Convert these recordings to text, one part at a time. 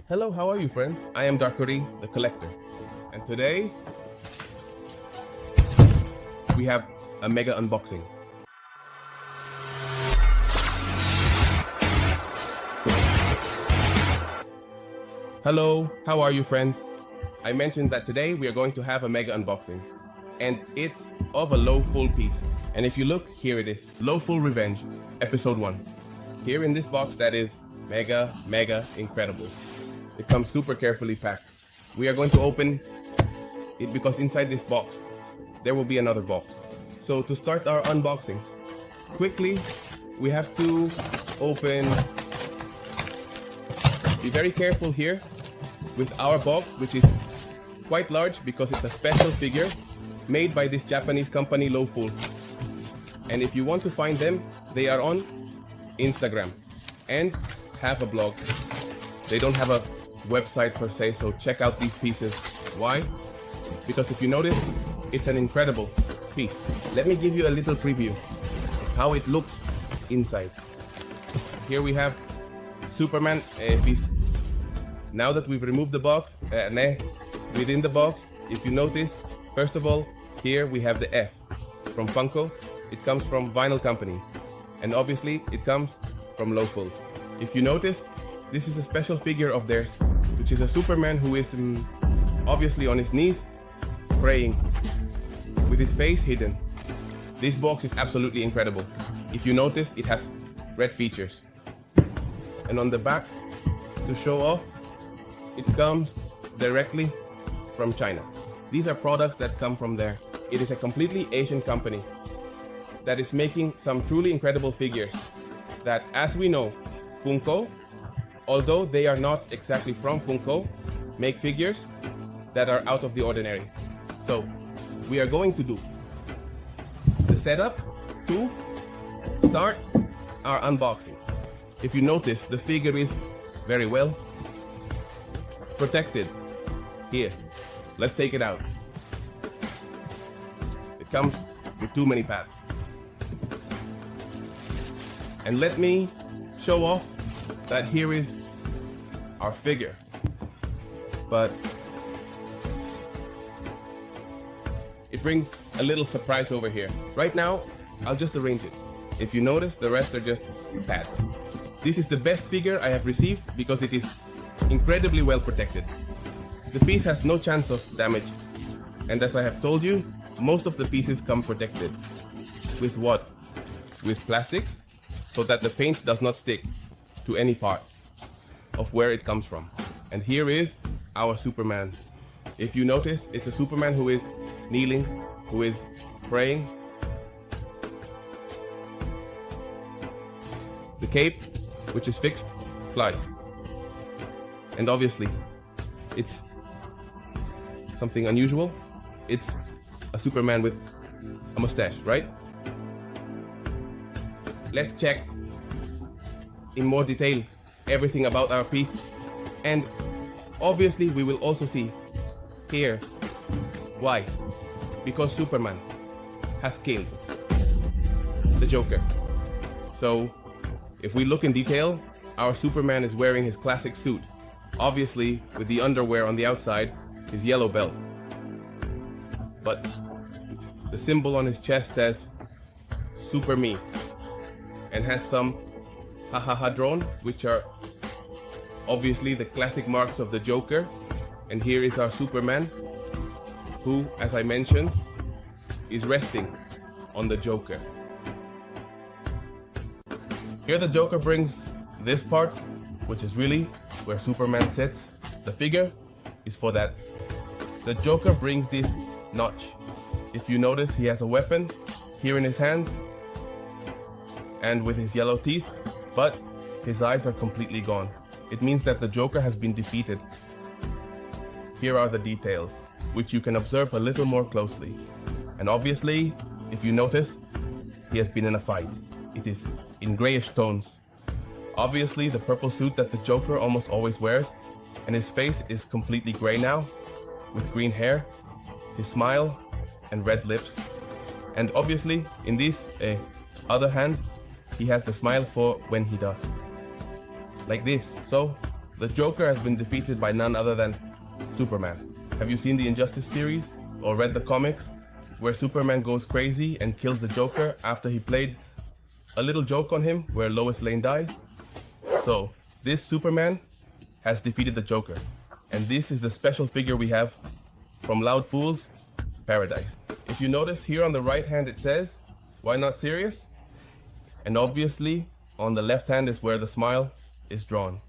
Hello, how are you, friends? I am Darkoburi, the collector, and today we have a mega unboxing. Hello, how are you, friends? I mentioned that today we are going to have a mega unboxing, and it's of a Lowfool piece. And if you look, here it is, Lowfool Revenge, episode 1. Here in this box that is mega incredible. It comes super carefully packed. We are going to open it because inside this box, there will be another box. So to start our unboxing, quickly, we have to open, be very careful here with our box, which is quite large because it's a special figure made by this Japanese company Lowfool. And if you want to find them, they are on Instagram and have a blog. They don't have a website per se, so check out these pieces. Why? Because if you notice, it's an incredible piece. Let me give you a little preview of how it looks inside. Here we have Superman piece. Now that we've removed the box, within the box, if you notice, first of all, here we have the F from Funko. It comes from Vinyl Company, and obviously it comes from Lowfool. If you notice, this is a special figure of theirs, which is a Superman who is obviously on his knees, praying, with his face hidden. This box is absolutely incredible. If you notice, it has red features. And on the back, to show off, it comes directly from China. These are products that come from there. It is a completely Asian company that is making some truly incredible figures that, as we know, Funko, although they are not exactly from Funko, make figures that are out of the ordinary. So we are going to do the setup to start our unboxing. If you notice, the figure is very well protected. Here, let's take it out. It comes with too many pads. And let me show off that here is our figure, but it brings a little surprise over here. Right now, I'll just arrange it. If you notice, the rest are just pads. This is the best figure I have received because it is incredibly well protected. The piece has no chance of damage, and as I have told you, most of the pieces come protected. With what? With plastics, so that the paint does not stick to any part of where it comes from. And here is our Superman. If you notice, it's a Superman who is kneeling, who is praying. The cape, which is fixed, flies. And obviously, it's something unusual. It's a Superman with a mustache, right? Let's check in more detail everything about our piece, and obviously we will also see here why. Because Superman has killed the Joker. So if we look in detail, our Superman is wearing his classic suit, obviously with the underwear on the outside, his yellow belt. But the symbol on his chest says Super Me, and has some ha drawn, which are obviously the classic marks of the Joker. And here is our Superman, who, as I mentioned, is resting on the Joker. Here the Joker brings this part, which is really where Superman sits. The figure is for that. The Joker brings this notch. If you notice, he has a weapon here in his hand and with his yellow teeth, but his eyes are completely gone. It means that the Joker has been defeated. Here are the details, which you can observe a little more closely. And obviously, if you notice, he has been in a fight. It is in grayish tones. Obviously, the purple suit that the Joker almost always wears, and his face is completely gray now, with green hair, his smile, and red lips. And obviously, in this other hand, he has the smile for when he does. Like this. So The Joker has been defeated by none other than Superman. Have you seen the Injustice series or read the comics where Superman goes crazy and kills the Joker after he played a little joke on him where Lois Lane dies? So, this Superman has defeated the Joker. And this is the special figure we have from Lowfool's Paradise. If you notice here on the right hand it says, "Why not serious?" And obviously on the left hand is where the smile is drawn.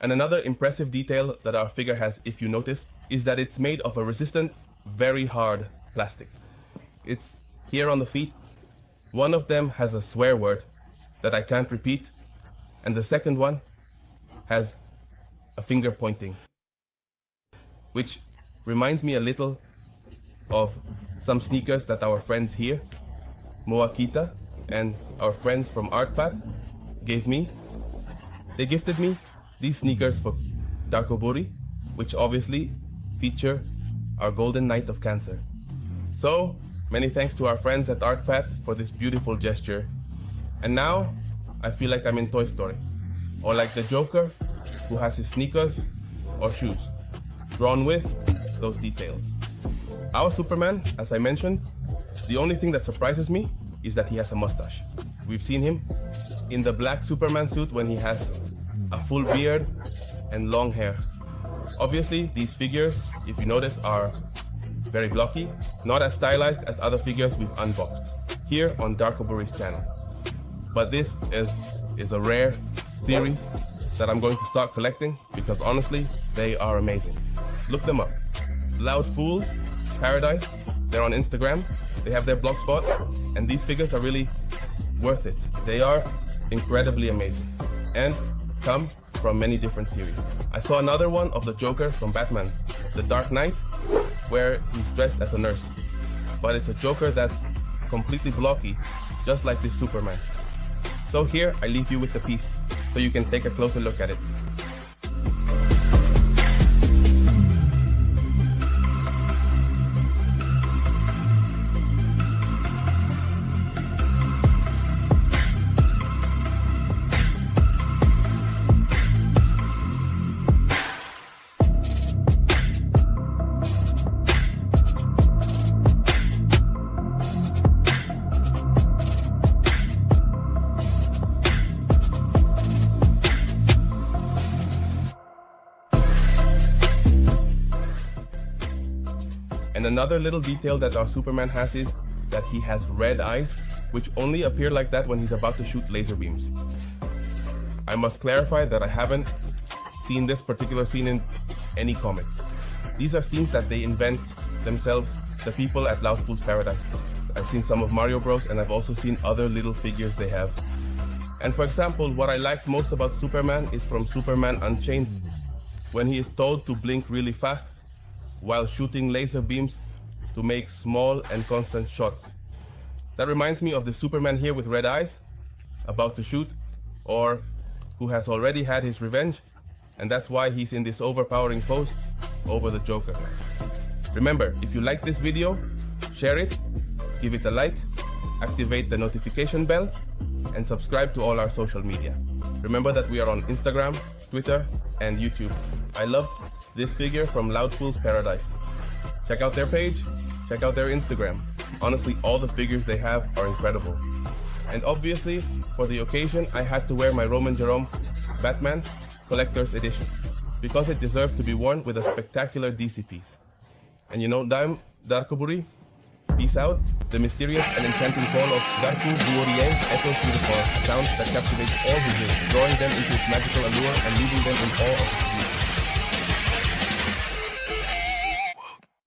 And another impressive detail that our figure has, if you notice, is that it's made of a resistant, very hard plastic. It's here on the feet. One of them has a swear word that I can't repeat, and the second one has a finger pointing, which reminds me a little of some sneakers that our friends here, Moakita, and our friends from Artpath gave me. They gifted me these sneakers for Darkoburi, which obviously feature our Golden Knight of Cancer. So, many thanks to our friends at Artpath for this beautiful gesture. And now, I feel like I'm in Toy Story, or like the Joker who has his sneakers or shoes drawn with those details. Our Superman, as I mentioned, the only thing that surprises me is that he has a mustache. We've seen him in the black Superman suit when he has a full beard and long hair. Obviously, these figures, if you notice, are very blocky, not as stylized as other figures we've unboxed here on Darkoburi's channel. But this is a rare series that I'm going to start collecting because honestly, they are amazing. Look them up. Lowfool's Paradise. They're on Instagram. They have their blog spot, and these figures are really worth it. They are incredibly amazing and come from many different series. I saw another one of the Joker from Batman, The Dark Knight, where he's dressed as a nurse. But it's a Joker that's completely blocky, just like this Superman. So here, I leave you with the piece, so you can take a closer look at it. And another little detail that our Superman has is that he has red eyes, which only appear like that when he's about to shoot laser beams. I must clarify that I haven't seen this particular scene in any comic. These are scenes that they invent themselves, the people at Lowfool's Paradise. I've seen some of Mario Bros, and I've also seen other little figures they have. And for example, what I liked most about Superman is from Superman Unchained, when he is told to blink really fast while shooting laser beams to make small and constant shots. That reminds me of the Superman here with red eyes, about to shoot, or who has already had his revenge, and that's why he's in this overpowering pose over the Joker. Remember, if you like this video, share it, give it a like, activate the notification bell, and subscribe to all our social media. Remember that we are on Instagram, Twitter, and YouTube. I love this figure from Lowfool's Paradise. Check out their page, check out their Instagram. Honestly, all the figures they have are incredible. And obviously, for the occasion, I had to wear my Roman Jerome Batman Collector's Edition because it deserved to be worn with a spectacular DC piece. And you know, Darkoburi, peace out. The mysterious and enchanting call of Darkoburi echoes through the forest, sounds that captivate all visitors, drawing them into its magical allure and leaving them in awe of its beauty.